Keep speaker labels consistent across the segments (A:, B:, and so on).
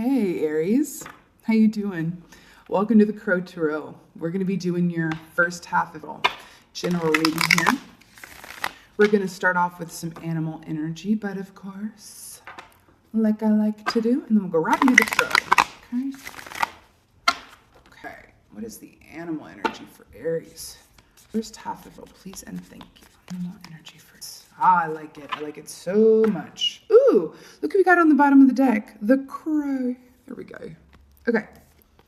A: Hey Aries, how you doing? Welcome to the Crow Tarot. We're going to be doing your first half of a general reading here. We're going to start off with some animal energy, but of course, like I like to do, and then we'll go right into the tarot. Okay, what is the animal energy for Aries? First half of it, please and thank you. Animal energy first. I like it. I like it so much. Ooh, look who we got on the bottom of the deck. The crow. There we go. Okay.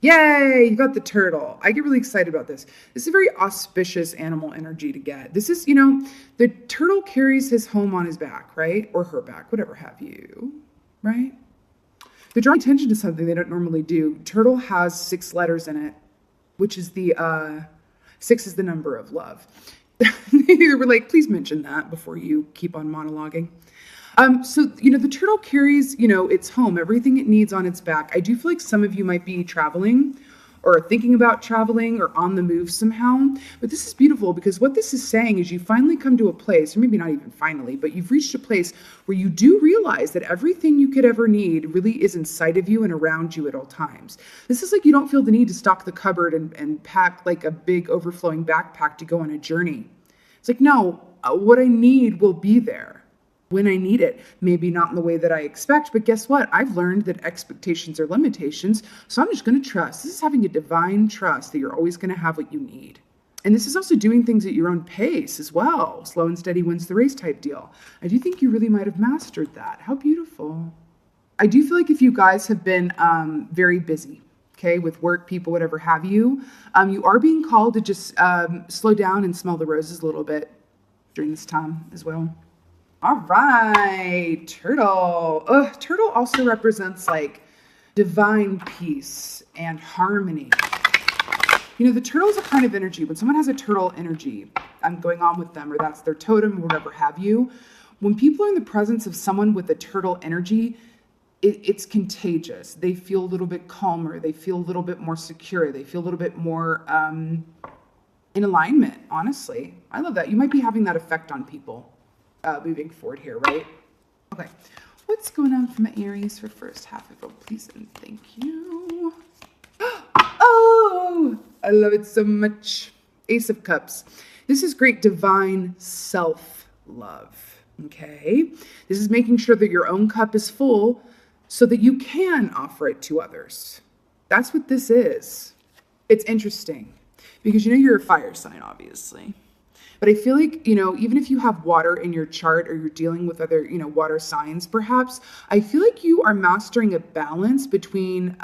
A: Yay, you got the turtle. I get really excited about this. This is a very auspicious animal energy to get. This is, the turtle carries his home on his back, right? Or her back, whatever have you, right? They're drawing attention to something they don't normally do. Turtle has 6 letters in it, which is 6 is the number of love. They were like, please mention that before you keep on monologuing. So, the turtle carries, its home, everything it needs on its back. I do feel like some of you might be traveling or thinking about traveling or on the move somehow. But this is beautiful because what this is saying is you finally come to a place, or maybe not even finally, but you've reached a place where you do realize that everything you could ever need really is inside of you and around you at all times. This is like you don't feel the need to stock the cupboard and pack like a big overflowing backpack to go on a journey. It's like, no, what I need will be there when I need it. Maybe not in the way that I expect, but guess what? I've learned that expectations are limitations, so I'm just going to trust. This is having a divine trust that you're always going to have what you need. And this is also doing things at your own pace as well. Slow and steady wins the race type deal. I do think you really might have mastered that. How beautiful. I do feel like if you guys have been very busy, okay, with work, people, whatever have you, you are being called to just slow down and smell the roses a little bit during this time as well. All right, turtle. Turtle also represents like divine peace and harmony. The turtle is a kind of energy. When someone has a turtle energy, I'm going on with them, or that's their totem, or whatever have you. When people are in the presence of someone with a turtle energy, it's contagious. They feel a little bit calmer. They feel a little bit more secure. They feel a little bit more in alignment, honestly. I love that. You might be having that effect on people. Moving forward here, right? Okay, what's going on for my Aries for first half of it, please and thank you. Oh, I love it so much. Ace of Cups. This is great divine self-love, okay? This is making sure that your own cup is full so that you can offer it to others. That's what this is. It's interesting because you're a fire sign, obviously. But I feel like, even if you have water in your chart or you're dealing with other, water signs, perhaps, I feel like you are mastering a balance between,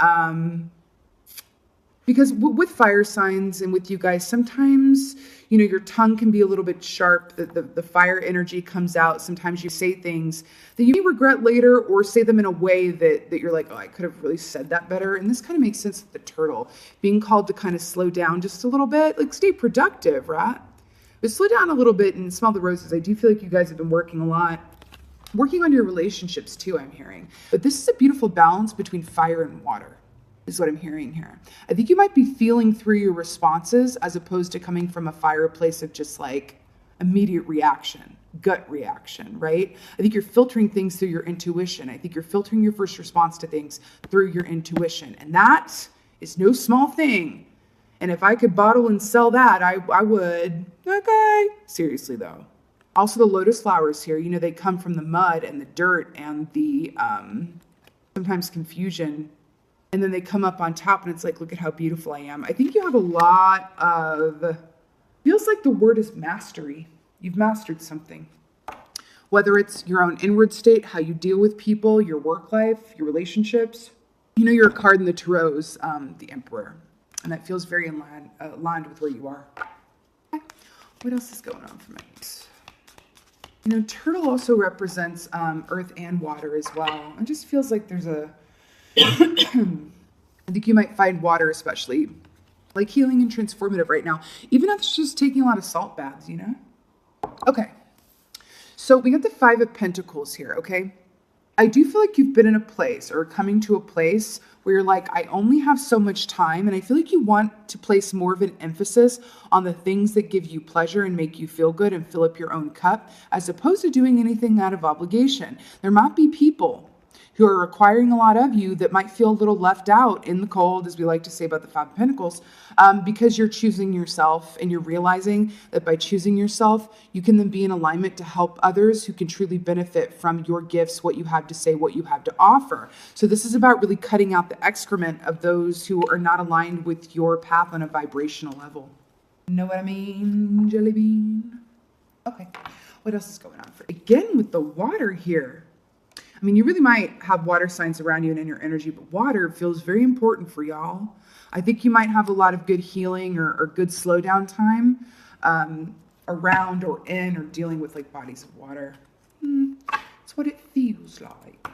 A: because with fire signs and with you guys, sometimes, your tongue can be a little bit sharp. The fire energy comes out. Sometimes you say things that you may regret later or say them in a way that you're like, oh, I could have really said that better. And this kind of makes sense with the turtle being called to kind of slow down just a little bit, like stay productive, right? But slow down a little bit and smell the roses. I do feel like you guys have been working a lot. Working on your relationships too, I'm hearing. But this is a beautiful balance between fire and water, is what I'm hearing here. I think you might be feeling through your responses as opposed to coming from a fireplace of just like immediate reaction, gut reaction, right? I think you're filtering things through your intuition. I think you're filtering your first response to things through your intuition. And that is no small thing. And if I could bottle and sell that, I would. Okay. Seriously, though. Also, the lotus flowers here, they come from the mud and the dirt and the sometimes confusion. And then they come up on top and it's like, look at how beautiful I am. I think you have a lot of, feels like the word is mastery. You've mastered something. Whether it's your own inward state, how you deal with people, your work life, your relationships. You're a card in the Tarot's, the Emperor. And that feels very aligned with where you are. Okay. What else is going on for me? Turtle also represents earth and water as well. It just feels like there's a... I think you might find water especially like healing and transformative right now. Even if it's just taking a lot of salt baths, Okay. So we got the 5 of Pentacles here, okay? I do feel like you've been in a place or coming to a place where you're like, I only have so much time. And I feel like you want to place more of an emphasis on the things that give you pleasure and make you feel good and fill up your own cup, as opposed to doing anything out of obligation. There might be people who are requiring a lot of you that might feel a little left out in the cold, as we like to say about the Five of Pentacles, because you're choosing yourself and you're realizing that by choosing yourself, you can then be in alignment to help others who can truly benefit from your gifts, what you have to say, what you have to offer. So this is about really cutting out the excrement of those who are not aligned with your path on a vibrational level. Know what I mean, jelly bean? Okay, what else is going on for you? Again, with the water here. I mean, you really might have water signs around you and in your energy, but water feels very important for y'all. I think you might have a lot of good healing or good slowdown time around or in or dealing with like bodies of water. It's what it feels like.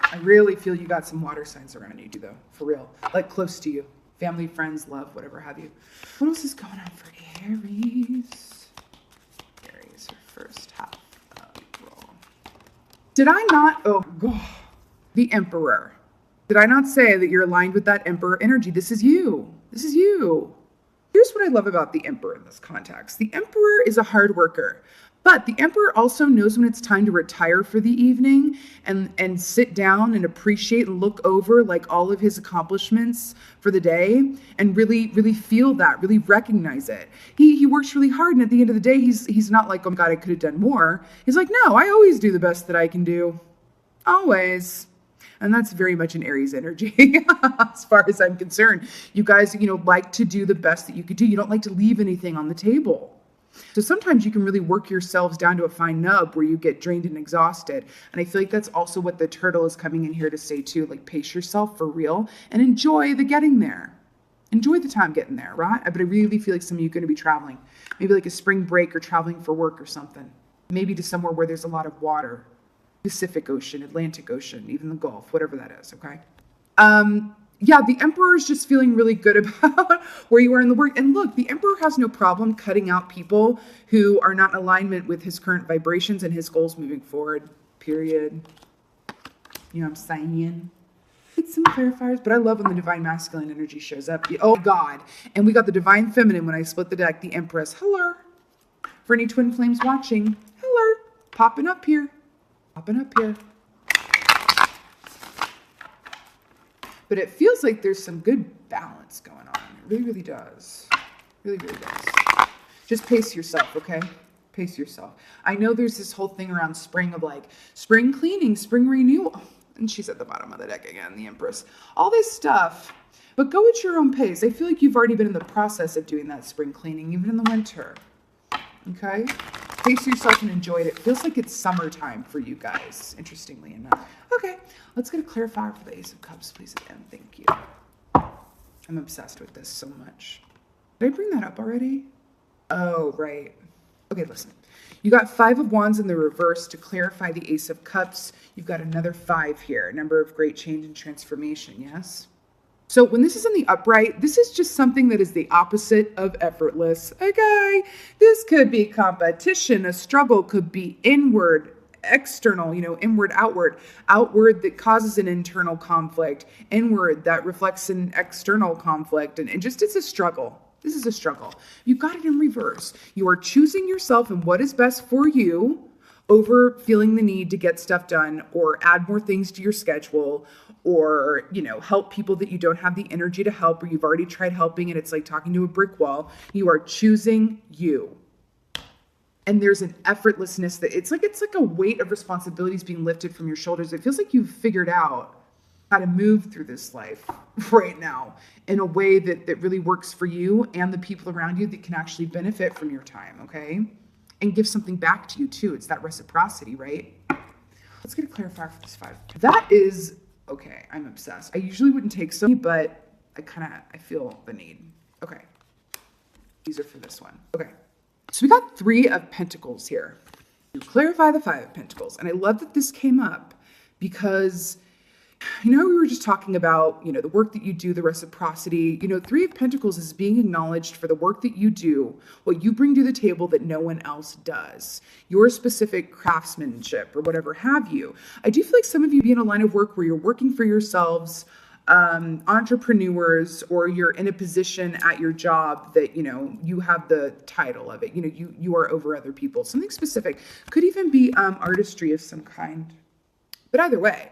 A: I really feel you got some water signs around you, though, for real. Like close to you. Family, friends, love, whatever have you. What else is going on for Aries? Aries, her first half of April. Did I not? Oh, God. The Emperor. Did I not say that you're aligned with that Emperor energy? This is you. This is you. Here's what I love about the Emperor in this context. The Emperor is a hard worker. But the Emperor also knows when it's time to retire for the evening and sit down and appreciate and look over like all of his accomplishments for the day and really, really feel that, really recognize it. He works really hard, and at the end of the day, he's not like, oh my God, I could have done more. He's like, no, I always do the best that I can do. Always. And that's very much an Aries energy as far as I'm concerned. You guys, like to do the best that you could do. You don't like to leave anything on the table. So sometimes you can really work yourselves down to a fine nub where you get drained and exhausted. And I feel like that's also what the turtle is coming in here to say too, like pace yourself for real and enjoy the getting there. Enjoy the time getting there, right? But I really feel like some of you are going to be traveling, maybe like a spring break or traveling for work or something, maybe to somewhere where there's a lot of water, Pacific Ocean, Atlantic Ocean, even the Gulf, whatever that is. Okay. Yeah, the Emperor is just feeling really good about where you are in the work. And look, the Emperor has no problem cutting out people who are not in alignment with his current vibrations and his goals moving forward, period. You know what I'm saying? It's some clarifiers, but I love when the Divine Masculine energy shows up. Oh, God. And we got the Divine Feminine when I split the deck, the Empress. Hello. For any twin flames watching, hello. Popping up here. Popping up here. But it feels like there's some good balance going on. It really, really does. Really, really does. Just pace yourself, okay? Pace yourself. I know there's this whole thing around spring of like spring cleaning, spring renewal. And she's at the bottom of the deck again, the Empress. All this stuff. But go at your own pace. I feel like you've already been in the process of doing that spring cleaning, even in the winter. Okay? Pace yourself and enjoy it. It feels like it's summertime for you guys, interestingly enough. Okay, let's get a clarifier for the Ace of Cups, please, again. Thank you. I'm obsessed with this so much. Did I bring that up already? Oh, right. Okay, listen. You got 5 of Wands in the reverse to clarify the Ace of Cups. You've got another 5 here, a number of great change and transformation, yes? So when this is in the upright, this is just something that is the opposite of effortless. Okay, this could be competition. A struggle could be inward, external, inward, outward. Outward that causes an internal conflict. Inward that reflects an external conflict. And just it's a struggle. This is a struggle. You got it in reverse. You are choosing yourself and what is best for you over feeling the need to get stuff done or add more things to your schedule or, help people that you don't have the energy to help or you've already tried helping and it's like talking to a brick wall. You are choosing you. And there's an effortlessness that it's like a weight of responsibilities being lifted from your shoulders. It feels like you've figured out how to move through this life right now in a way that really works for you and the people around you that can actually benefit from your time, okay? And give something back to you too. It's that reciprocity, right? Let's get a clarifier for this 5. That is, okay, I'm obsessed. I usually wouldn't take so many, but I feel the need. Okay. These are for this one. Okay. So we got 3 of Pentacles here. You clarify the 5 of Pentacles. And I love that this came up because we were just talking about, the work that you do, the reciprocity. 3 of Pentacles is being acknowledged for the work that you do, what you bring to the table that no one else does, your specific craftsmanship or whatever have you. I do feel like some of you be in a line of work where you're working for yourselves, entrepreneurs, or you're in a position at your job that, you have the title of it. You are over other people. Something specific. Could even be artistry of some kind. But either way,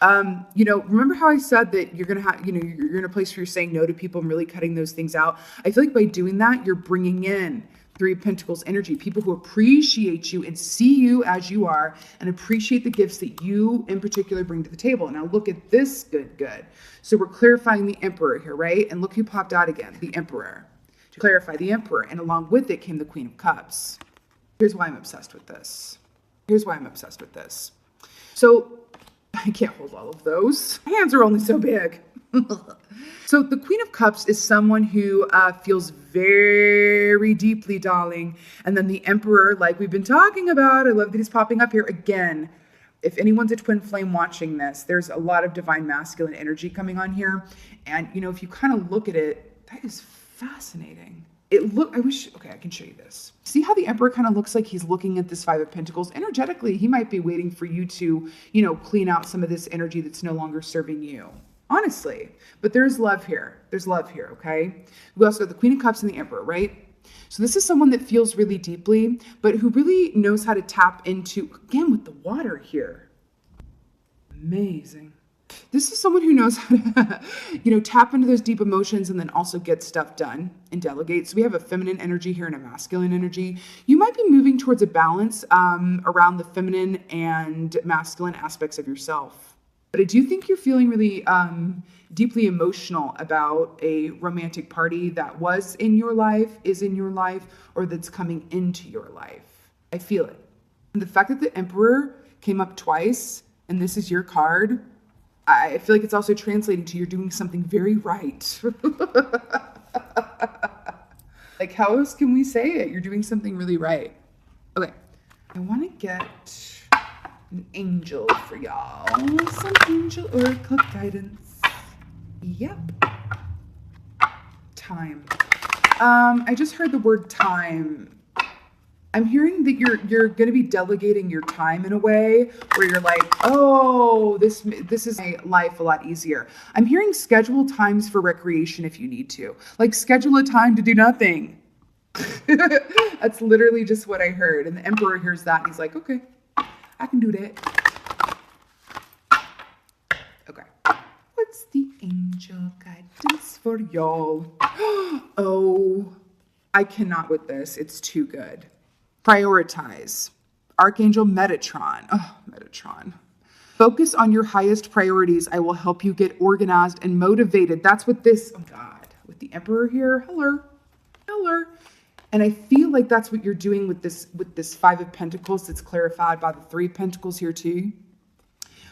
A: remember how I said that you're going to have, you're in a place where you're saying no to people and really cutting those things out. I feel like by doing that, you're bringing in Three of Pentacles energy, people who appreciate you and see you as you are and appreciate the gifts that you in particular bring to the table. Now look at this good. So we're clarifying the Emperor here, right? And look who popped out again, the Emperor. To clarify the Emperor, and along with it came the Queen of Cups. Here's why I'm obsessed with this. So I can't hold all of those. My hands are only so big. So the Queen of Cups is someone who feels very deeply, darling. And then the Emperor, like we've been talking about, I love that he's popping up here again. If anyone's a twin flame watching this, there's a lot of divine masculine energy coming on here. And, if you kind of look at it, that is fascinating. Okay, I can show you this. See how the Emperor kind of looks like he's looking at this Five of Pentacles? Energetically, he might be waiting for you to, clean out some of this energy that's no longer serving you. Honestly, but there's love here. Okay? We also got the Queen of Cups and the Emperor, right? So this is someone that feels really deeply, but who really knows how to tap into, again, with the water here. Amazing. This is someone who knows how to, tap into those deep emotions and then also get stuff done and delegate. So we have a feminine energy here and a masculine energy. You might be moving towards a balance around the feminine and masculine aspects of yourself. But I do think you're feeling really deeply emotional about a romantic party that was in your life, is in your life, or that's coming into your life. I feel it. And the fact that the Emperor came up twice and this is your card, I feel like it's also translating to you're doing something very right. Like, how else can we say it? You're doing something really right. Okay, I want to get an angel for y'all. Some angel oracle guidance. Yep. Time. I just heard the word time. I'm hearing that you're going to be delegating your time in a way where you're like, oh, this is my life a lot easier. I'm hearing schedule times for recreation if you need to. Like schedule a time to do nothing. That's literally just what I heard. And the Emperor hears that and he's like, okay, I can do that. Okay. What's the angel guidance for y'all? Oh, I cannot with this. It's too good. Prioritize. Archangel Metatron. Oh, Metatron. Focus on your highest priorities. I will help you get organized and motivated. That's what this, oh God, with the Emperor here. Hello. And I feel like that's what you're doing with this Five of Pentacles that's clarified by the Three of Pentacles here too.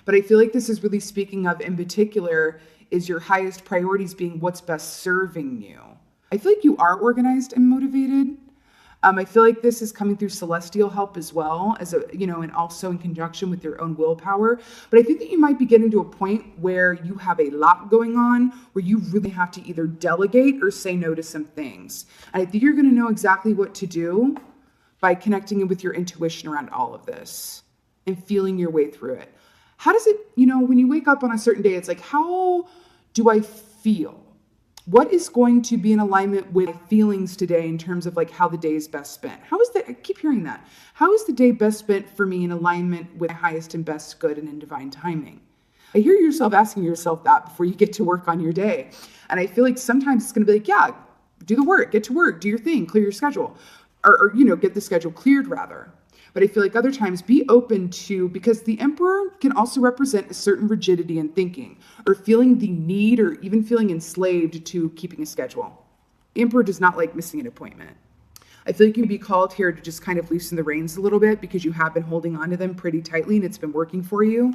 A: But I feel like this is really speaking of, in particular, is your highest priorities being what's best serving you. I feel like you are organized and motivated. I feel like this is coming through celestial help as well, as and also in conjunction with your own willpower. But I think that you might be getting to a point where you have a lot going on, where you really have to either delegate or say no to some things. And I think you're going to know exactly what to do by connecting it with your intuition around all of this and feeling your way through it. How does it, when you wake up on a certain day, it's like, how do I feel? What is going to be in alignment with feelings today in terms of like how the day is best spent? I keep hearing that. How is the day best spent for me in alignment with my highest and best good and in divine timing? I hear yourself asking yourself that before you get to work on your day. And I feel like sometimes it's going to be like, yeah, do the work, get to work, do your thing, clear your schedule, or get the schedule cleared rather. But I feel like other times be open to, because the Emperor can also represent a certain rigidity in thinking or feeling the need or even feeling enslaved to keeping a schedule. The Emperor does not like missing an appointment. I feel like you can be called here to just kind of loosen the reins a little bit because you have been holding on to them pretty tightly and it's been working for you.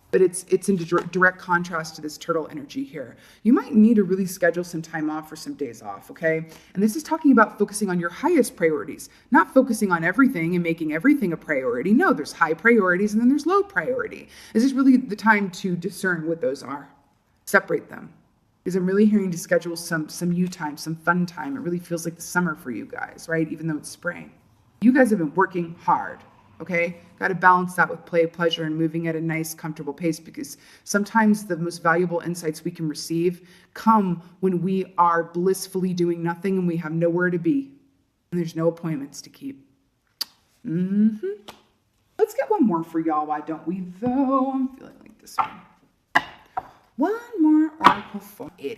A: But it's in direct contrast to this turtle energy here. You might need to really schedule some time off or some days off, okay? And this is talking about focusing on your highest priorities, not focusing on everything and making everything a priority. No, there's high priorities and then there's low priority. This is really the time to discern what those are. Separate them. Because I'm really hearing to schedule some you time, some fun time. It really feels like the summer for you guys, right? Even though it's spring. You guys have been working hard. okay? Got to balance that with play, pleasure, and moving at a nice, comfortable pace, because sometimes the most valuable insights we can receive come when we are blissfully doing nothing and we have nowhere to be. And there's no appointments to keep. Let's get one more for y'all, why don't we, though? I'm feeling like this one. One more oracle for Aries.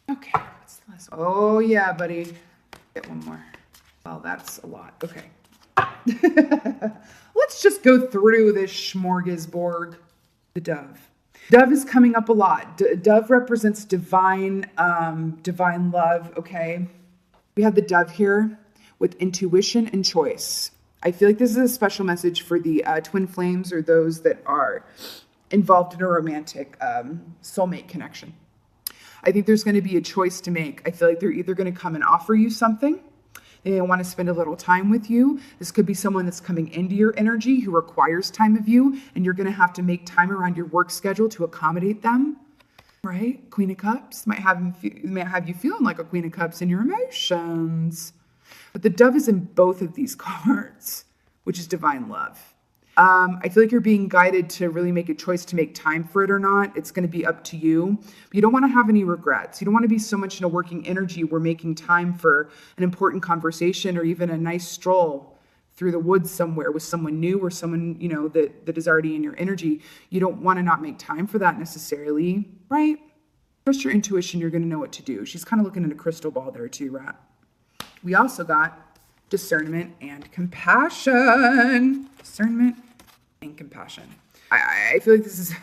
A: Okay, what's the last one? Oh, yeah, buddy. Get one more. Well, that's a lot. Okay. Let's just go through this smorgasbord. The dove. Dove is coming up a lot. Dove represents divine love, okay? We have the dove here with intuition and choice. I feel like this is a special message for the twin flames or those that are involved in a romantic soulmate connection. I think there's going to be a choice to make. I feel like they're either going to come and offer you something. They want to spend a little time with you. This could be someone that's coming into your energy who requires time of you, and you're going to have to make time around your work schedule to accommodate them, right? Queen of Cups might have you feeling like a Queen of Cups in your emotions. But the dove is in both of these cards, which is divine love. I feel like you're being guided to really make a choice to make time for it or not. It's going to be up to you. But you don't want to have any regrets. You don't want to be so much in a working energy where making time for an important conversation or even a nice stroll through the woods somewhere with someone new or someone, you know, that is already in your energy. You don't want to not make time for that necessarily, right? Trust your intuition. You're going to know what to do. She's kind of looking at a crystal ball there too, right? We also got discernment and compassion. Discernment and compassion. I feel like this is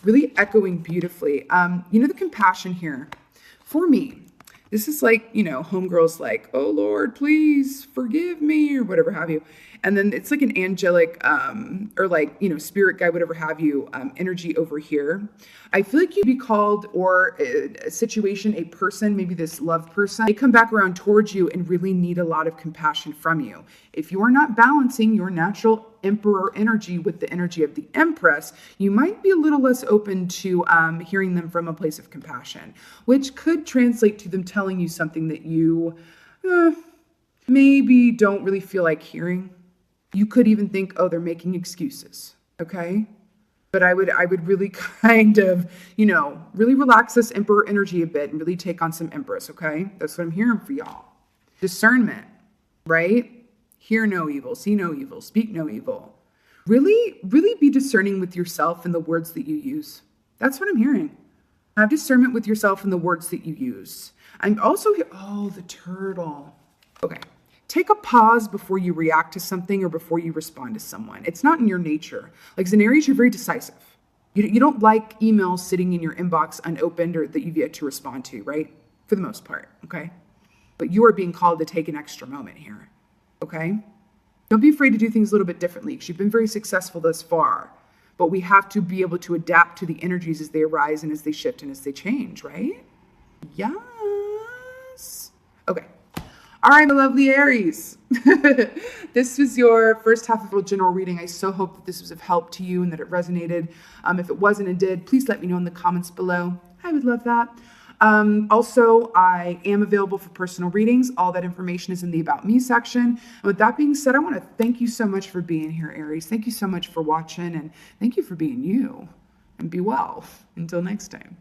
A: really echoing beautifully. You know, the compassion here, for me, this is like, you know, homegirls like, oh Lord, please forgive me, or whatever have you. And then it's like an angelic, or like, you know, spirit guide, whatever have you, energy over here. I feel like you'd be called, or a situation, a person, maybe this love person, they come back around towards you and really need a lot of compassion from you. If you are not balancing your natural emperor energy with the energy of the empress, you might be a little less open to hearing them from a place of compassion, which could translate to them telling you something that you maybe don't really feel like hearing. You could even think, oh, they're making excuses, okay? But I would really kind of, you know, really relax this emperor energy a bit and really take on some empress, okay? That's what I'm hearing for y'all. Discernment, right? Hear no evil, see no evil, speak no evil. Really, really be discerning with yourself and the words that you use. That's what I'm hearing. Have discernment with yourself and the words that you use. I'm also, oh, the turtle. Okay. Take a pause before you react to something or before you respond to someone. It's not in your nature. Like as an Aries, you're very decisive. You don't like emails sitting in your inbox unopened or that you've yet to respond to, right? For the most part, okay? But you are being called to take an extra moment here, okay? Don't be afraid to do things a little bit differently because you've been very successful thus far. But we have to be able to adapt to the energies as they arise and as they shift and as they change, right? Yes. Okay. All right, my lovely Aries. This was your first half of a general reading. I so hope that this was of help to you and that it resonated. If it wasn't and did, please let me know in the comments below. I would love that. Also, I am available for personal readings. All that information is in the About Me section. And with that being said, I want to thank you so much for being here, Aries. Thank you so much for watching, and thank you for being you. And be well. Until next time.